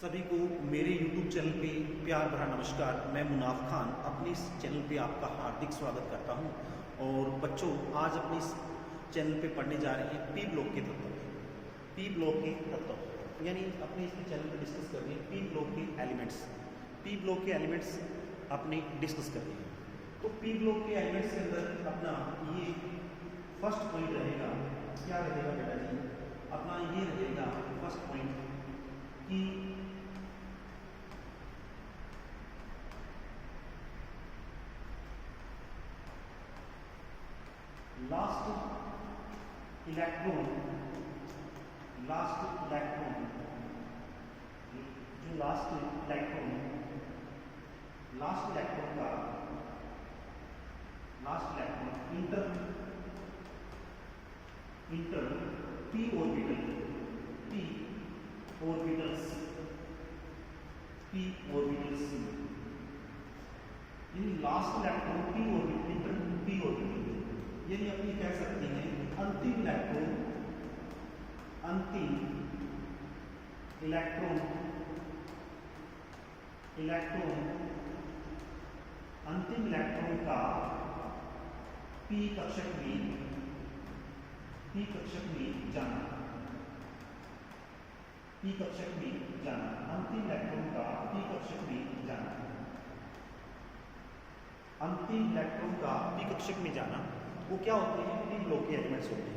सभी को मेरे YouTube चैनल पे प्यार भरा नमस्कार। मैं मुनाफ खान अपने इस चैनल पे आपका हार्दिक स्वागत करता हूं। और बच्चों, आज अपने इस चैनल पे पढ़ने जा रहे हैं पी ब्लॉक के तत्व। पी ब्लॉक के तत्व यानी अपने इस चैनल पे डिस्कस कर रहे हैं पी ब्लॉक के एलिमेंट्स। पी ब्लॉक के एलिमेंट्स अपने डिस्कस कर रहे हैं। तो पी ब्लॉक के एलिमेंट्स के अंदर अपना ये फर्स्ट पॉइंट रहेगा। क्या रहेगा बेटा जी? अपना ये रहेगा फर्स्ट पॉइंट कि लास्ट इलेक्ट्रॉन जो last electron inter p orbitals in last electron p orbital यानी अपनी कह सकते हैं अंतिम इलेक्ट्रॉन का p कक्षक में जाना। अंतिम इलेक्ट्रॉन का p कक्षक में जाना। वो क्या होते हैं? पी ब्लॉक के एलिमेंट्स होते हैं।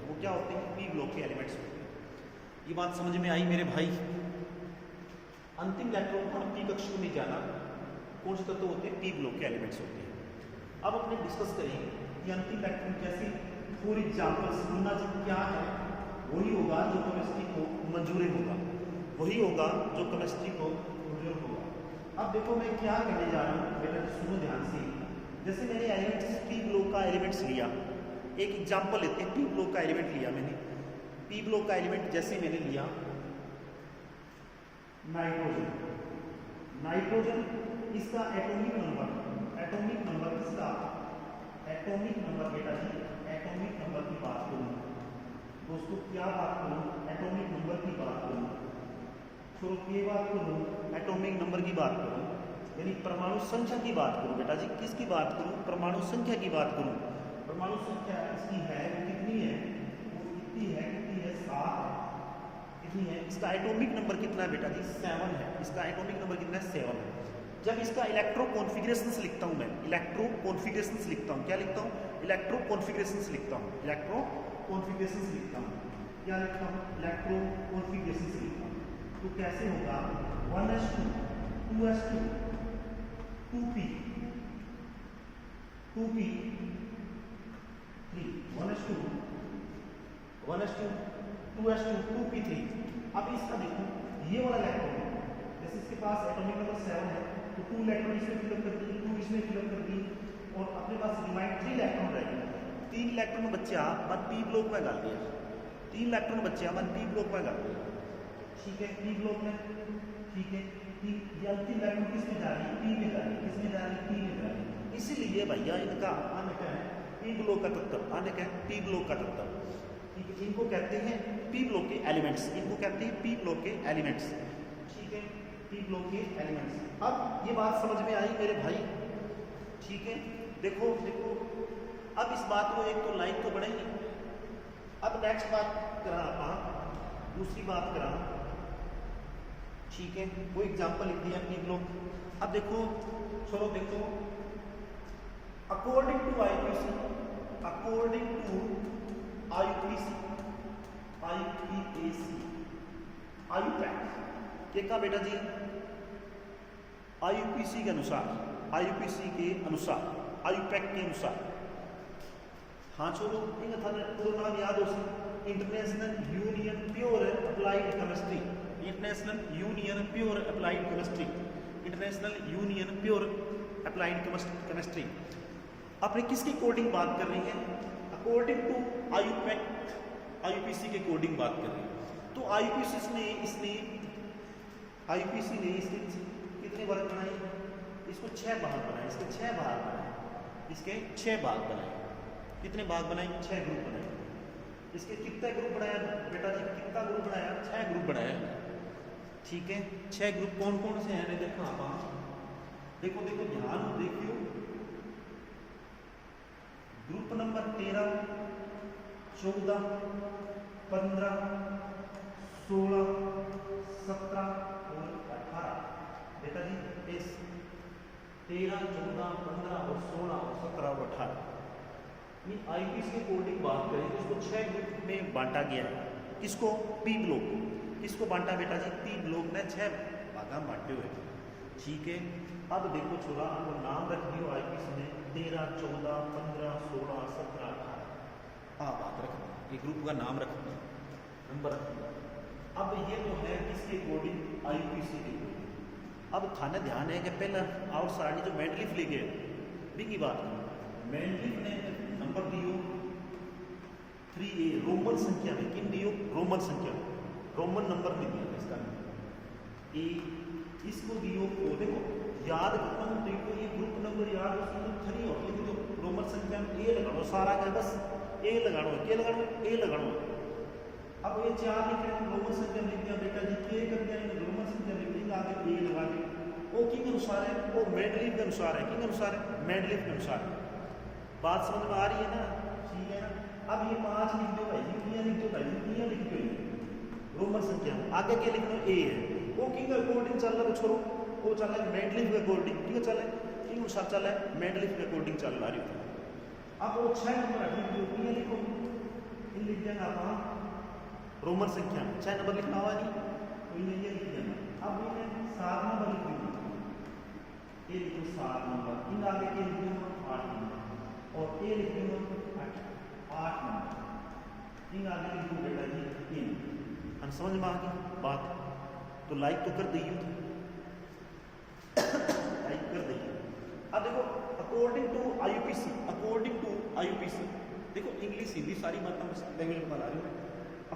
पी ब्लॉक के एलिमेंट्स होते हैं। ये बात समझ में आई मेरे भाई? अंतिम इलेक्ट्रॉन का पी कक्षक में जाना कौन से तत्व होते हैं? पी ब्लॉक के एलिमेंट्स होते हैं। अब अपने डिस्कस करेंगे कि अंतिम इलेक्ट्रॉन जैसे फॉर एग्जाम्पल सुनना क्या है? वही होगा जो केमिस्ट्री को मंजूर होगा। अब देखो मैं क्या कहने जा रहा हूँ बेटा, सुनो ध्यान से। जैसे मैंने एलिमेंट्स पी ब्लॉक का एलिमेंट्स लिया, एक एग्जांपल लेते हैं। पी ब्लॉक का एलिमेंट लिया मैंने। पी ब्लॉक का एलिमेंट जैसे मैंने लिया नाइट्रोजन, इसका एटॉमिक नंबर बेटा जी, एटॉमिक नंबर की बात करूं दोस्तों, क्या बात करूं? एटॉमिक नंबर की बात करूं। एटॉमिक नंबर की बात करूं यानी परमाणु संख्या की बात करूं बेटा जी। किसकी बात करूं? परमाणु संख्या की बात करूं। परमाणु संख्या इसकी है, वो कितनी है? 7 कितनी है? इसका एटॉमिक नंबर कितना है बेटा जी? 7 है। इसका एटॉमिक नंबर कितना है? 7 है। जब इसका इलेक्ट्रो कॉन्फ़िगरेशंस लिखता हूं मैं, क्या लिखता हूं? इलेक्ट्रो कॉन्फ़िगरेशंस लिखता हूं। तो कैसे होगा? 1s2 2s2 2p 2p 3 1s2 2s2 2p3। अब इसका देखो, ये वाला इलेक्ट्रॉन जैसे इसके पास एटॉमिक नंबर 7 है, तो 2 इलेक्ट्रॉन इसमें फिलअप कर दी, 2 इसमें फिलअप कर दी, और अपने पास रिमाइंड 3 इलेक्ट्रॉन रह गए। 3 इलेक्ट्रॉन बच्चा मन पी ब्लॉक में डाल दिया। 3 इलेक्ट्रॉन बच्चा मन पी ब्लॉक में डाल दिया। ठीक है, पी ब्लॉक में। ठीक है, ये अंतिम इलेक्ट्रॉन किस में जा रही है? पी में जा रही है। किस में जा रही है? पी में जा रही है। इसीलिए भैया इनका अन्य क्या है? पी ब्लॉक का तत्व। अन्य क्या है? पी ब्लॉक का तत्व। ठीक है, इनको कहते हैं पी ब्लॉक के एलिमेंट्स। ठीक है, पी ब्लॉक के एलिमेंट्स। अब ये बात समझ में आई मेरे भाई? ठीक है, देखो अब इस बात को एक तो लाइन तो बढ़ेगी। अब नेक्स्ट बात करा आप, दूसरी बात करा। ठीक है, वो एग्जांपल लिख दिया पी ब्लॉक। अब देखो अकॉर्डिंग टू आईयूपैक ये का बेटा जी? आईयूपीसी के अनुसार आईयूपैक के अनुसार। हाँ चलो, इन पूरा नाम याद हो सकता। International union pure applied chemistry. अपने किसकी कोडिंग बात कर रही है? अकॉर्डिंग टू आईयूपीसी के कोडिंग बात कर रही है। तो आईयूपीसी ने इसके कितने वर्ग बनाए? इसको 6 भाग बनाए। इसके 6 भाग बनाए। कितने भाग बनाए? 6 ग्रुप बनाए। इसके कितने ग्रुप बनाया बेटा जी? कितना ग्रुप बनाया? 6 ग्रुप बनाया। ठीक है। 6 ग्रुप कौन कौन से हैं देखो आप, देखो देखो ध्यान देखियो। ग्रुप नंबर 13, 14, 15, 16, 17 और 18। बेटा जी इस 13, 14, 15 और 16 और 17 और 18 ये आईपीसी के अकॉर्डिंग बात करें तो इसको 6 ग्रुप में बांटा गया है। किसको? P block. किसको बांटा बेटा जी? पी ब्लॉक ने 6 भागा बांटे हुए। ठीक है। अब देखो छोरा आपको नाम रख दियो आईपीसी में 13, 14, 15, 16, 17, 18 बात रख दो, ये ग्रुप का नाम रख दो, नंबर रख दो। अब ये तो है किसके अकॉर्डिंग? आईपीसी के अकॉर्डिंग। अब थाने ध्यान है कि पहला आउट सारणी जो मैंडलिफ ले गए भी की बात करो, मैंडलिफ ने नंबर दियो 3A रोमन संख्या में। किन दियो? रोमन संख्या में, रोमन नंबर में दिया इसका ए। इसको दियो ओ। देखो याद करना तो ये ग्रुप नंबर याद उसकी तो 3 और लिख दो रोमन संख्या में ए लगाओ, सारा क्या बस ए लगाओ, क्या लगाओ? ए लगाओ। अब ये 4 लिख रहे हैं रोमन संख्या लिख दिया बेटा जी, के कर दिया रोमन संख्या लिख दिया, आगे ए लगा दी। वो किन अनुसार है? वो मैंडलिफ के अनुसार है। किन अनुसार है? मैंडलिफ के अनुसार है। बात समझ में आ रही है ना? ठीक है ना। अब ये 5 लिख दो भाई जी, किया लिख दो भाई जी, किया लिख दो रोमन संख्या में, आगे क्या लिखना? ए है। वो किन अकॉर्डिंग चल रहा है? छोड़ो वो चल रहा है मैंडलिफ के अकॉर्डिंग। क्यों चल रहा है? किन अनुसार चल रहा है? मैंडलिफ के अकॉर्डिंग चल रहा है। अब वो 6 नंबर लिख दो, किया लिखो, इन लिख देंगे आप रोमन संख्या में 6 नंबर लिखना हुआ नहीं तो ये लिख देना। अब ये 7 नंबर लिख दो, ये लिखो 7 नंबर, इन आगे के लिख दो 8 नंबर और ये लिख दो 8 नंबर, इन आगे लिख दो बेटा जी 3। हम समझ में आ गई बात? तो लाइक तो कर दीजिए, लाइक कर दीजिए। अब देखो according to IUPAC, according to IUPAC, देखो इंग्लिश हिंदी सारी बात मैं लैंग्वेज में बता रही हूँ।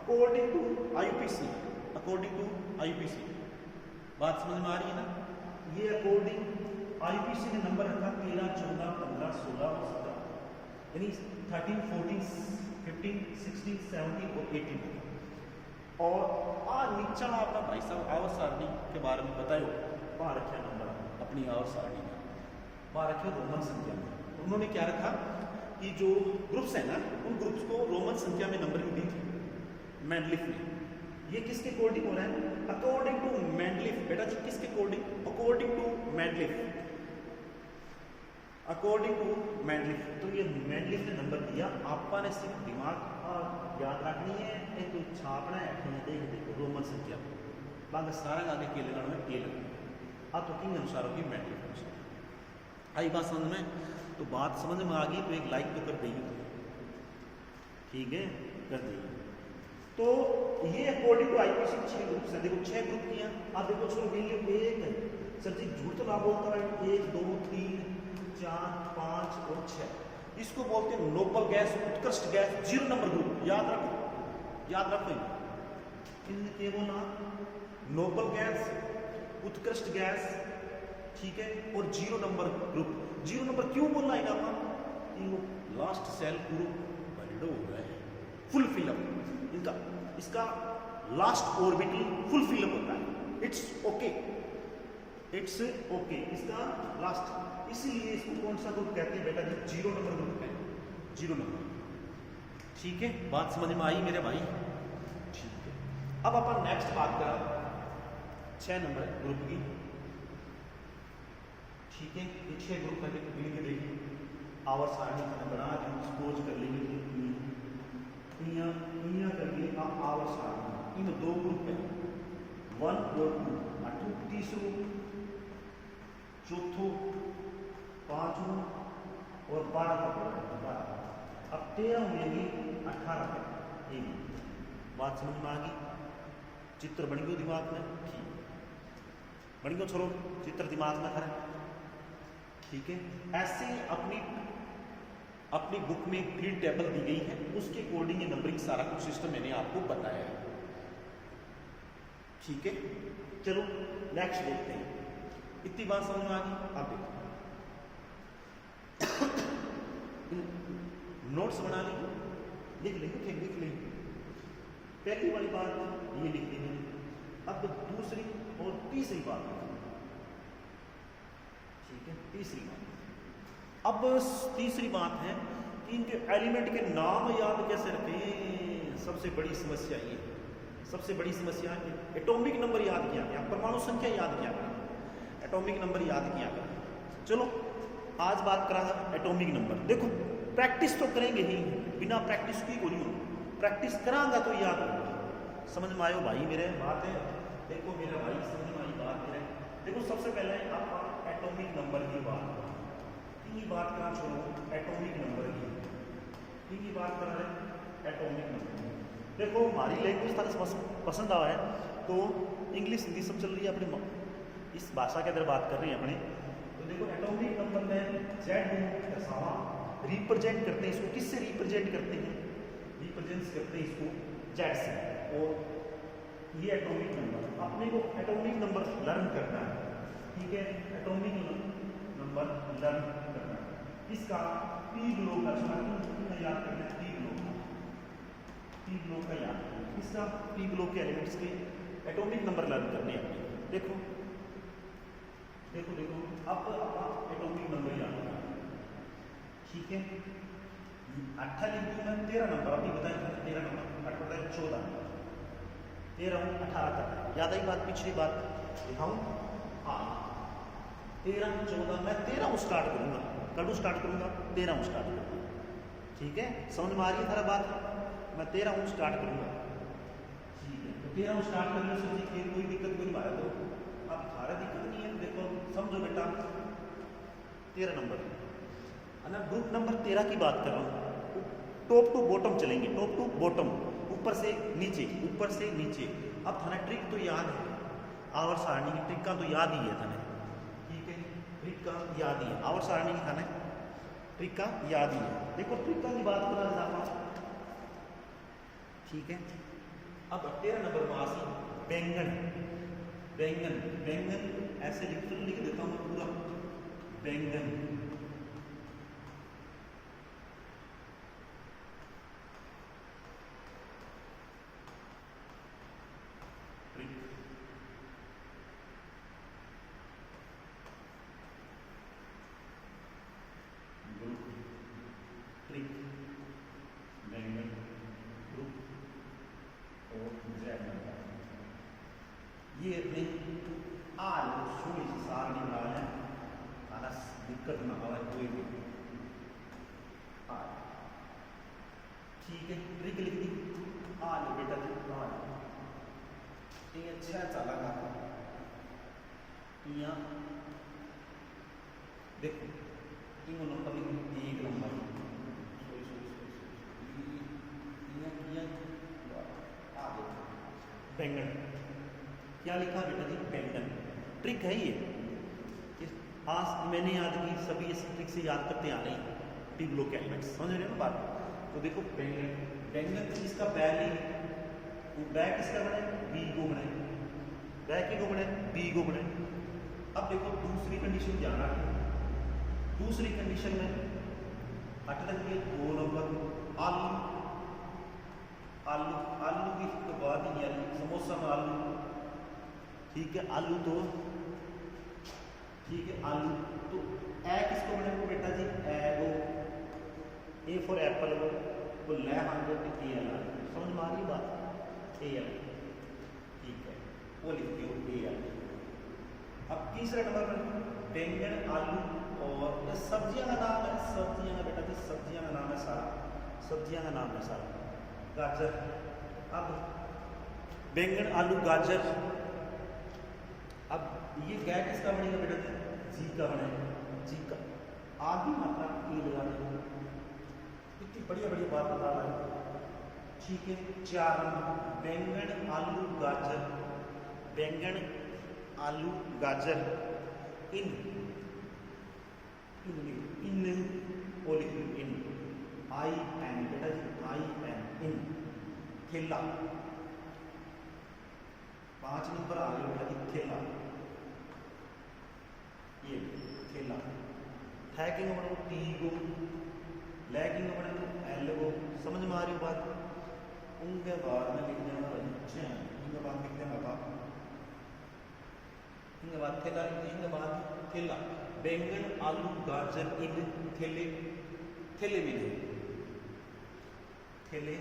According to IUPAC, according to IUPAC, बात समझ में आ रही है ना? ये अकॉर्डिंग आईयूपीसी ने नंबर रखा 13, 14, 15, 16 और 17, यानी 13, 14, 15, 16, 17 और 18। और नीचा अपना भाई साहब आवर्त सारणी के बारे में बताओ, वहाँ रखे नंबर अपनी आवर्त सारणी में, वहाँ रखे रोमन संख्या में। उन्होंने क्या रखा कि जो ग्रुप्स है ना उन ग्रुप्स को रोमन संख्या में नंबरिंग दी थी मैंडलिफ ने। ये किसके अकॉर्डिंग हो रहा है? According to Mendeleev. बेटा जी किसके according? According to Mendeleev, according to Mendeleev. तो ये मैंडलिफ ने नंबर दिया, आपने सिर्फ दिमाग याद रखनी है, एक तो छापना है, देख देखो रोमन संख्या बाकी सारा आगे के लगाना है, के लगाना। अब तो किन अनुसार होगी? मैंडलिफ अनुसार। आई बात समझ में? तो बात समझ में आ गई तो एक लाइक तो कर देगी, ठीक है, कर देगी। तो ये अकॉर्डिंग टू आईपीसी 6 ग्रुप्स हैं। देखो 6 ग्रुप किया। अब देखो छोड़ वैल्यू 1 सर जी झूठ तो ना बोलता है, 1, 2, 3, 4, 5 और 6, इसको बोलते हैं नोबल गैस, उत्कृष्ट गैस, 0 नंबर ग्रुप। याद रखो, याद रखो इनके वो नाम नोबल गैस, उत्कृष्ट गैस, ठीक है, और 0 नंबर ग्रुप। 0 नंबर क्यों बोलना है ना? वो लास्ट सेल ग्रुप वैलिडो हो रहा है, फुल फिलअप इनका, इसका लास्ट ऑर्बिटल फुल फिलअप होता है। इट्स ओके, इट्स ओके, इसका लास्ट, इसीलिए इसको कौन सा ग्रुप कहते हैं बेटा जी? 0 नंबर ग्रुप है, 0 नंबर। ठीक है, बात समझ में आई मेरे भाई? ठीक है। अब अपन नेक्स्ट बात करा 6 नंबर ग्रुप की, ठीक है। ये 6 ग्रुप है, लिख के देखिए आवर्त सारणी का बना सपोज कर लेंगे करके आवर्त सारणी। इन 2 ग्रुप है 1 और 2, 8, तीसरो, चौथो, 5वां और 12 का पड़ा। अब 13 होंगे 18 का। एक बात समझ में आ गई? चित्र बन गयो दिमाग में? ठीक बन गयो, छोड़ो चित्र दिमाग में करें, ठीक है। ऐसे अपनी बुक में एक फील्ड टेबल दी गई है, उसके अकॉर्डिंग ये नंबरिंग सारा कुछ सिस्टम मैंने आपको बताया है, ठीक है। चलो नेक्स्ट देखते हैं। इतनी बात समझ में आ गई? अब देखो नोट्स बना लेंगे, लिख लेंगे, ठीक लिख लेंगे। पहली वाली बात ये लिख दी मैंने। अब दूसरी तीसरी बात, ठीक है, तीसरी बात। अब तीसरी बात है कि इनके एलिमेंट के नाम याद कैसे रखें। सबसे बड़ी समस्या ये, सबसे बड़ी समस्या है एटॉमिक नंबर याद किया गया, परमाणु संख्या याद किया गया, एटॉमिक नंबर याद किया गया। चलो आज बात करा एटॉमिक नंबर। देखो प्रैक्टिस तो करेंगे ही, बिना प्रैक्टिस की कोई नहीं, प्रैक्टिस करांगा तो याद होगा। समझ में आयो भाई मेरे बात है? देखो मेरा भाई समझ में आई बात मेरे। देखो सबसे पहले आप एटॉमिक नंबर की बात बात करना छोड़ो, एटॉमिक नंबर की बात कर रहे हैं, एटॉमिक नंबर। देखो हमारी लैंग्वेज था पसंद आया है तो इंग्लिश हिंदी सब चल रही है अपने, इस भाषा के अंदर बात कर रहे हैं अपने। तो देखो एटॉमिक नंबर में जेड दर्शावा रिप्रेजेंट करते हैं इसको, किससे रिप्रेजेंट करते हैं? रिप्रेजेंट करते हैं इसको जेड से। और ये एटॉमिक नंबर अपने को एटॉमिक नंबर लर्न करना है, ठीक है, एटॉमिक नंबर लर्न करना है। इसका पी ब्लॉक का याद करना है, पी ब्लॉक का याद, इसका पी ब्लॉक के एलिमेंट्स के एटॉमिक नंबर लर्न करने हैं। देखो देखो देखो अब एटॉमिक नंबर याद करना, ठीक है। 8 लिख दूँ मैं, 13 नंबर अभी बताया 13 नंबर, 8 बताया 14, 13 18 तक याद आई बात, पिछली बात दिखाऊँ। हाँ 13 14 मैं 13 स्टार्ट करूँगा, कड़ू स्टार्ट करूँगा, 13 स्टार्ट करूँगा, ठीक है। समझ में आ रही है सारा बात? मैं 13 स्टार्ट करूँगा, ठीक है। तो 13 स्टार्ट करने से फिर कोई दिक्कत कोई नहीं, तो अब सारा दिक्कत नहीं है। देखो समझो बेटा 13 नंबर है ना, ग्रुप नंबर 13 की बात कर रहा हूँ। टॉप टू बॉटम चलेंगे, टॉप टू बॉटम, ऊपर से नीचे, ऊपर से नीचे। अब थाना ट्रिक तो याद है, आवर्त सारणी की ट्रिक का तो याद ही है थाने, ठीक है, ट्रिक का याद ही है, आवर्त सारणी की थाने ट्रिक का याद ही है। देखो ट्रिक की बात करा जाता, ठीक है। अब 13 नंबर में आसी बैंगन, बैंगन बैंगन ऐसे लिख देता हूँ पूरा, बैंगन, ये अपने आल सूर्य से सार निकाल है, आना दिक्कत ना आवे कोई भी, ठीक है। ट्रिक लिख दी, आल बेटा जी, आल ये अच्छा चला का यहाँ देखो तीनों नंबर लिख, एक नंबर बैंगन, क्या लिखा बेटा जी? बैंगन। ट्रिक है ये, आज मैंने याद की, सभी इस ट्रिक से याद करते आ रहे हैं, टी ब्लॉक एलिमेंट्स, समझ रहे हो ना बात? तो देखो बैंगन, बैंगन इसका बैग, बैग किसका बने? बी को बने, बैग की को बने, बी को बने। अब देखो दूसरी कंडीशन ध्यान रखें, दूसरी कंडीशन में 8 तक के 2 नंबर आलू, आलू आलू की तो बात ही नहीं आलू, समोसा में आलू, ठीक है, आलू तो ठीक है, आलू तो ए किसको बने को बेटा जी? ए फॉर एप्पल को ले हांगे ए एल, समझ में आ रही बात? ए एल, ठीक है, वो लिख दियो ए एल। अब तीसरे नंबर पर बैंगन, आलू और ये सब्जियां का नाम है, सब्जियां का बेटा जी, सब्जियां का नाम है सारा, सब्जियां का नाम है सारा, गाजर। अब बैंगन, आलू, गाजर, अब ये गैर किसका बनेगा बेटा जी? जी का बनेगा, जी का आधी मात्रा ई लगा देगा, इतनी बढ़िया बढ़िया बात बता रहा है, ठीक है। 4 नंबर बैंगन, आलू, गाजर, बैंगन, आलू, गाजर, इन और इन, आई एन बेटा जी, आई एन, इन, थैला। 5 नंबर आ गया बेटा जी, थैला, ये थैला। हैकिंग बनो टी गो, लैगिंग बनो एल गो, समझ में आ रही बात? उनके बाद में लिख देना, अच्छा उनके बाद लिख देना था इसके बाद थैला, इसके बाद थैला, बैंगन आलू गाजर इन थैले, थैले में नहीं, थैले,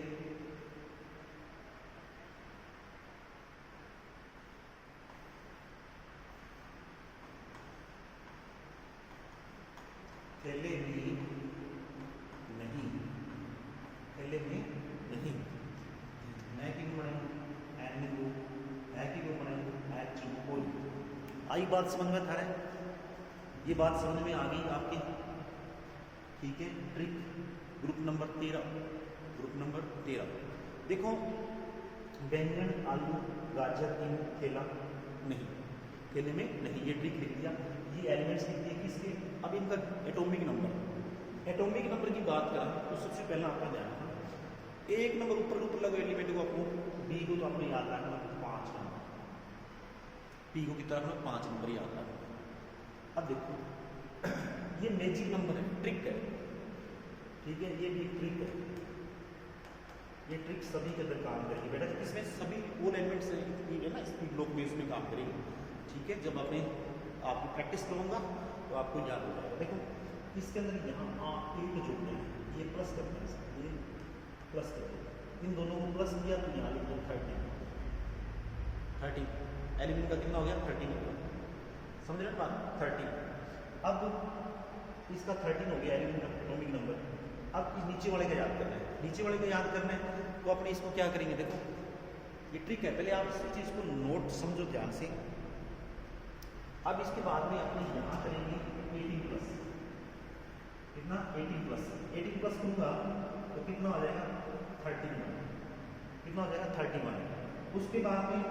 थैले में नहीं, थैले में नहीं, मैं क्यों बनाऊँ एन को, मैं क्यों बनाऊँ एच को। आई बात समझ में? था ये बात समझ में आ गई आपकी? ठीक है। Trick group number 13, group number 13 देखो, बैंगन आलू गाजर इन थैला नहीं, थैले में नहीं, ये ट्रिक लिख दिया, ये एलिमेंट्स लिख दिए किसके। अब इनका एटॉमिक नंबर, एटॉमिक नंबर की बात करें तो सबसे पहला आपका ध्यान रखना, एक नंबर ऊपर लगे एलिमेंट को आपको, बी को तो आपको याद रखना 5 नंबर, पी को कितना रखना 5 नंबर याद रखना। अब देखो ये मैजिक नंबर है, ट्रिक है, ठीक है, ये भी ट्रिक है, ये ट्रिक सभी के अंदर काम करेगी बेटा, इसमें सभी ऑल एलिमेंट्स है ना स्पीड ब्लॉक में इसमें काम करेगी, ठीक है। जब आपने आपको प्रैक्टिस करूँगा तो आपको याद हो जाएगा। देखो इसके अंदर यहाँ आप एक को जोड़ना है, ये प्लस करना है, ये प्लस कर देगा, इन दोनों को प्लस किया तो यहाँ लिख दो 30 एलिमेंट का कितना हो गया 30 हो गया, समझ रहे बात 30। अब इसका 13 हो गया एलिमेंट एटॉमिक नंबर। अब इस नीचे वाले का याद करना है, नीचे वाले का याद करना है तो अपने इसको क्या करेंगे, देखो ये ट्रिक है, पहले आप इस चीज़ को नोट समझो ध्यान से। अब इसके बाद में अपने यहाँ करेंगे 18 प्लस, कितना 18 प्लस, 18 प्लस करूँगा तो कितना हो जाएगा 31, कितना हो जाएगा 31। उसके बाद में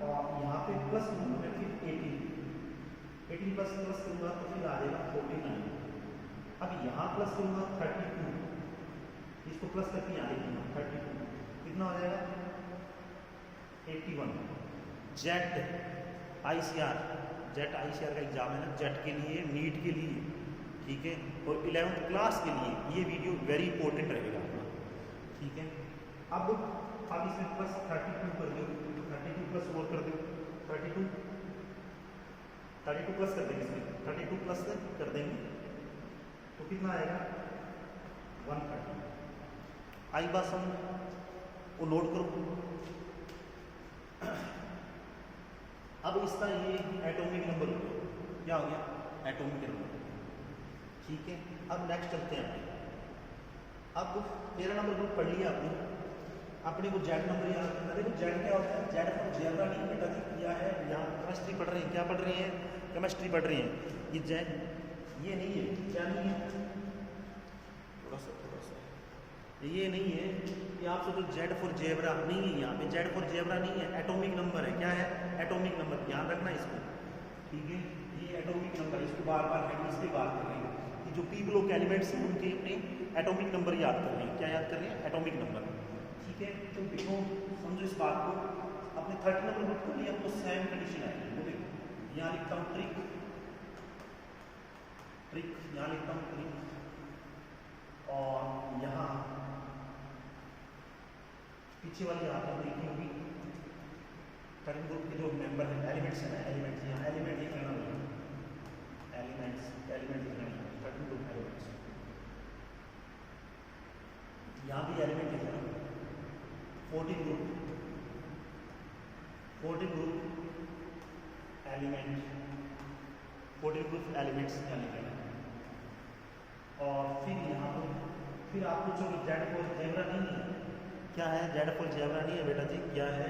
और यहाँ पे प्लस करूँगा मैं फिर 18 प्लस प्लस करूँगा तो फिर आ जाएगा 49। अब यहाँ प्लस करूँगा 32, इसको प्लस करके यहाँ लिखूँगा 32, कितना हो जाएगा 81। जेट आईसीआर, जेट आईसीआर का एग्जाम है ना, जेट के लिए, नीट के लिए, ठीक है, और 11th क्लास के लिए ये वीडियो वेरी इंपॉर्टेंट रहेगा आपका, ठीक है। अब इसमें प्लस 32 कर दो, 32 प्लस और कर दो 32 प्लस कर देंगे, इसमें 32 प्लस कर देंगे तो कितना आएगा 130। आई बात समझ, वो नोट करो। अब इसका ये एटॉमिक नंबर हो गया, क्या हो गया एटॉमिक नंबर, ठीक है। अब नेक्स्ट चलते हैं, अब 13 नंबर ग्रुप पढ़ लिया आपने, अपने को जेड नंबर याद करना। देखो जेड क्या होता है, जेड फॉर जेब्रा नहीं बेटा जी, क्या है, यहाँ केमिस्ट्री पढ़ रहे हैं, क्या पढ़ रहे हैं, केमिस्ट्री पढ़ रहे हैं, ये जेड ये नहीं है, क्या नहीं है, थोड़ा सा ये नहीं है, ये आपसे तो जेड फॉर जेब्रा नहीं है, यहाँ पे जेड फॉर जेब्रा नहीं है, एटॉमिक नंबर है, क्या है एटॉमिक नंबर, ध्यान रखना इसको, ठीक है। ये एटॉमिक नंबर, इसको बार बार हेड इस पर बात कर रहे हैं कि जो पी ब्लॉक एलिमेंट्स हैं उनके अपने एटॉमिक नंबर याद कर रहे हैं, क्या याद कर रहे हैं एटॉमिक नंबर, ठीक है। तो देखो समझो इस बात को, अपने 30 नंबर नोट कर लिया तो सेम कंडीशन आएगी, वो देखो यहाँ लिखता हूँ ट्रिक, यहाँ लिखता हूँ ट्रिक, और यहाँ पीछे वाली आपने देखी होगी 30 ग्रुप के जो मेंबर हैं, एलिमेंट्स हैं ना, एलिमेंट्स, यहाँ एलिमेंट लिख लेना होगा, एलिमेंट लिख लेना 30 ग्रुप एलिमेंट्स, यहाँ भी एलिमेंट लिख लेना 14 ग्रुप एलिमेंट, 14 ग्रुप एलिमेंट्स यहाँ लिख लेना। और फिर यहाँ पर फिर आप पूछोगे जेड फॉर जेब्रा नहीं है, क्या है जेड फॉर जेब्रा नहीं है बेटा जी, क्या है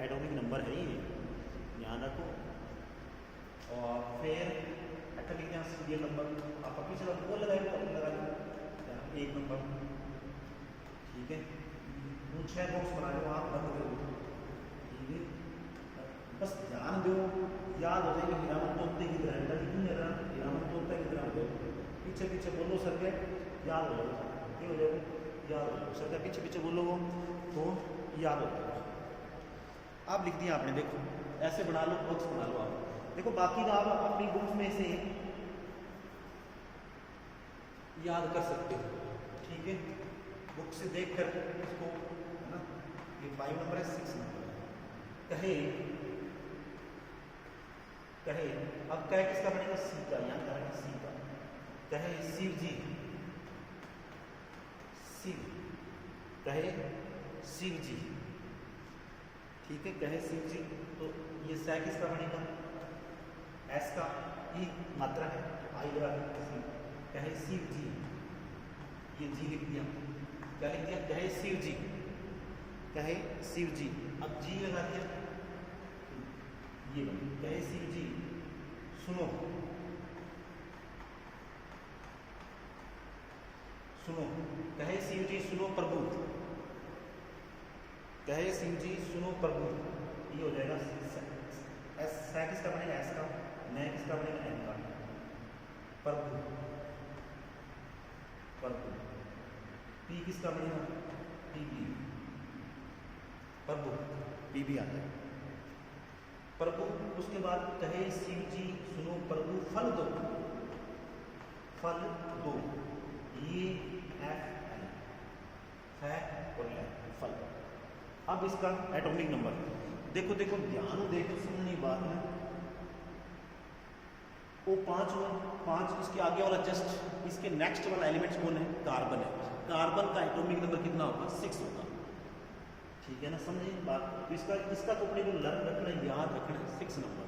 एटॉमिक नंबर है ये, ध्यान रखो। और फिर ऐसा लिखते हैं सीरियल नंबर, आप अपनी से वो लगाएंगे अपने लगा लो 1 नंबर, ठीक है। 6 बॉक्स बना लो आप, बंद करो, ठीक है। बस ध्यान दो, याद हो जाएगा, हिरामन तोड़ते की तरह हिरामन तोड़ता की तरह पीछे पीछे बोलो सर के, याद हो जाएगा, क्यों हो जाएगा याद हो जाएगा, सर के पीछे पीछे बोलोगे तो याद हो जाएगा। आप लिख दिया आपने, देखो ऐसे बना लो, बॉक्स बना लो आप, देखो बाकी का आप अपनी बुक में से याद कर सकते हो, ठीक है, बुक से देख कर इसको, है ना। ये 5 नंबर है, 6 नंबर है, कहे, अब कहे किसका बनेगा, सी का, यहाँ करेंगे सी का, कहे शिव जी, शिव, कहे शिव जी, ठीक है, कहे शिव जी। तो ये स किसका बनेगा, एस का, ई मात्रा है, आई लगा के कहे शिव जी, ये जी लिख दिया, क्या लिख दिया, कहे शिव जी, कहे शिव जी। अब जी लगा दिया, ये बन, कहे शिव जी सुनो, सुनो, कहे शिव जी सुनो प्रभु, कहे शिव जी सुनो प्रभु, ये हो जाएगा एस, सा किसका बनेगा, एस का, नया किसका बनेगा, एन का, प्रभु, प्रभु, पी किसका बनेगा, पीबी, प्रभु, पीबी आ जाएगा, प्रभु। उसके बाद कहे शिव जी सुनो प्रभु फल दो, फल दो, ये एफ एल है और फल। अब इसका एटॉमिक नंबर देखो, देखो ध्यान देखो, समझनी बात है, वो 5 हुआ, 5, इसके आगे वाला जस्ट इसके नेक्स्ट वाला एलिमेंट्स कौन है, कार्बन है, कार्बन का एटॉमिक नंबर कितना होगा, 6 होगा, ठीक है ना, समझे बात। तो इसका तो अपने को लर्न रखना है, याद रखना है 6 नंबर,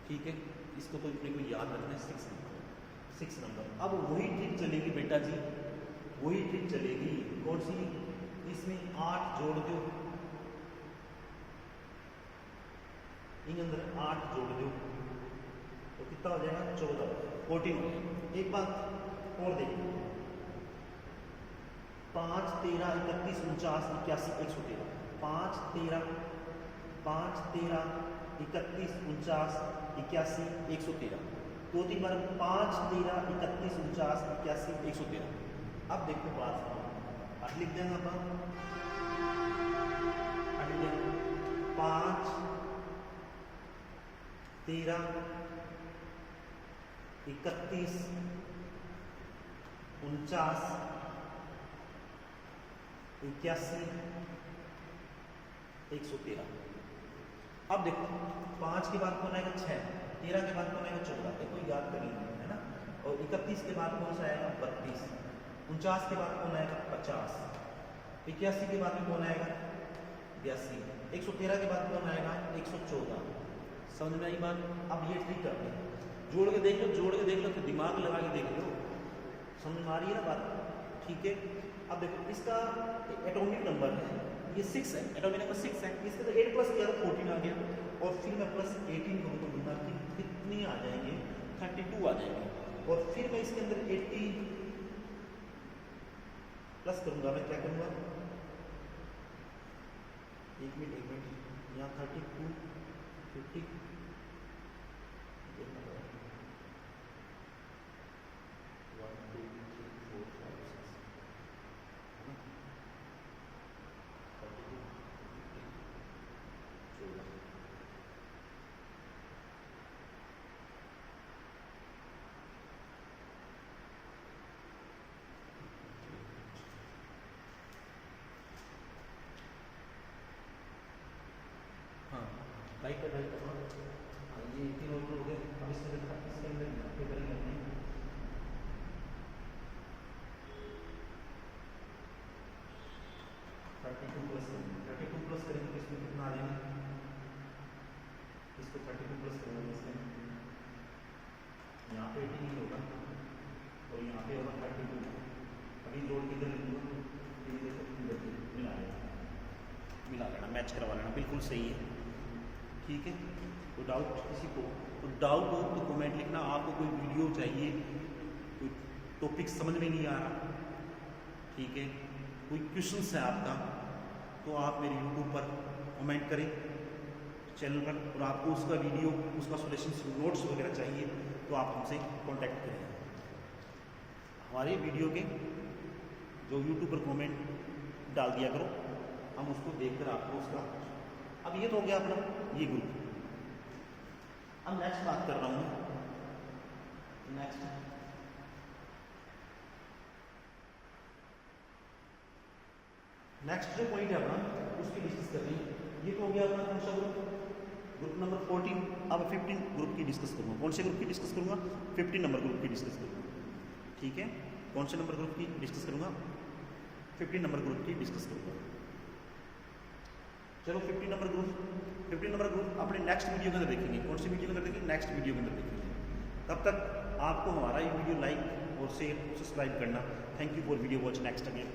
ठीक है, इसको तो अपने को याद रखना है 6 नंबर, 6 नंबर। अब वही ट्रिक चलेगी बेटा जी, वही ट्रिक चलेगी, कौन सी, इसमें 8 जोड़ दो, इन अंदर 8 जोड़ दो, तो कितना हो जाएगा, 14, 14 हो जाएगा। एक बात और देखो, 5, 13, 31, 49, 81, 113, 5, 13, 5, 13, 31, 49, 81, 113, 2-3 बार 5, 13, 31, 49, 81, 113। अब देखो बात, अब लिख देंगे अपन, अब लिख देंगे 5, 13, 31, 49, 81, 113। अब देखो 5 के बाद कौन आएगा, 6, 13 के बाद कौन आएगा, 14, देखो याद करेंगे, है ना, और 31 के बाद कौन सा आएगा, 32, 49 के बाद कौन आएगा, 50, 81 के बाद में कौन आएगा, 82, 113 के बाद कौन आएगा, 114। समझ में आई बात। अब ये ट्रिक करते हैं, जोड़ के देख लो, जोड़ के देख लो, तो दिमाग लगा के देख लो, समझ में आ रही है ना बात, ठीक है। अब देखो इसका एटॉमिक नंबर है, ये 6 है, एटॉमिक नंबर 6 है, इसके तो 8 प्लस किया तो 14 आ गया, और फिर मैं प्लस 18 करूँ तो कितनी आ जाएंगे, 32 आ जाएंगे, और फिर मैं इसके अंदर 80 प्लस करूँगा, मैं क्या करूँगा, एक मिनट, यहाँ 32, 50, राइट है, ये 3 और हो गए। अब इसके अंदर यहाँ पे करेंगे अपने 32 प्लस करेंगे तो इसमें कितना आ जाएगा, इसको 32 प्लस करेंगे, इसमें यहाँ पे 18 होगा और यहाँ पे होगा 32। अभी जोड़ के इधर लिखूँगा, ये देखो इधर मिला लेना, मैच करवा लेना, बिल्कुल सही है, ठीक है। तो डाउट किसी को, तो डाउट हो तो कमेंट लिखना, आपको कोई वीडियो चाहिए, कोई टॉपिक समझ में नहीं आ रहा, ठीक है, कोई क्वेश्चन है आपका, तो आप मेरे यूट्यूब पर कमेंट करें चैनल पर, और आपको उसका वीडियो, उसका सॉल्यूशन नोट्स वगैरह चाहिए तो आप हमसे कांटेक्ट करें। हमारे वीडियो के जो यूट्यूब पर कमेंट डाल दिया करो, हम उसको देखकर आपको उसका, अब ये तो हो गया अपना ये ग्रुप। अब नेक्स्ट बात कर रहा हूँ, नेक्स्ट जो पॉइंट है अपना उसकी डिस्कस कर रही है। ये तो हो गया अपना कौन सा ग्रुप, ग्रुप नंबर 14, अब 15 ग्रुप की डिस्कस करूँगा। कौन से ग्रुप की डिस्कस करूँगा? 15 नंबर ग्रुप की डिस्कस करूँगा। ठीक है, कौन से नंबर ग्रुप की डिस्कस करूँगा? 15 नंबर ग्रुप की डिस्कस करूँगा। चलो 15 नंबर ग्रुप अपने नेक्स्ट वीडियो के अंदर देखेंगे। कौन सी वीडियो के अंदर देखेंगे? नेक्स्ट वीडियो के अंदर देखेंगे। तब तक आपको हमारा ये वीडियो लाइक और शेयर सब्सक्राइब करना। Thank you for video watch next again.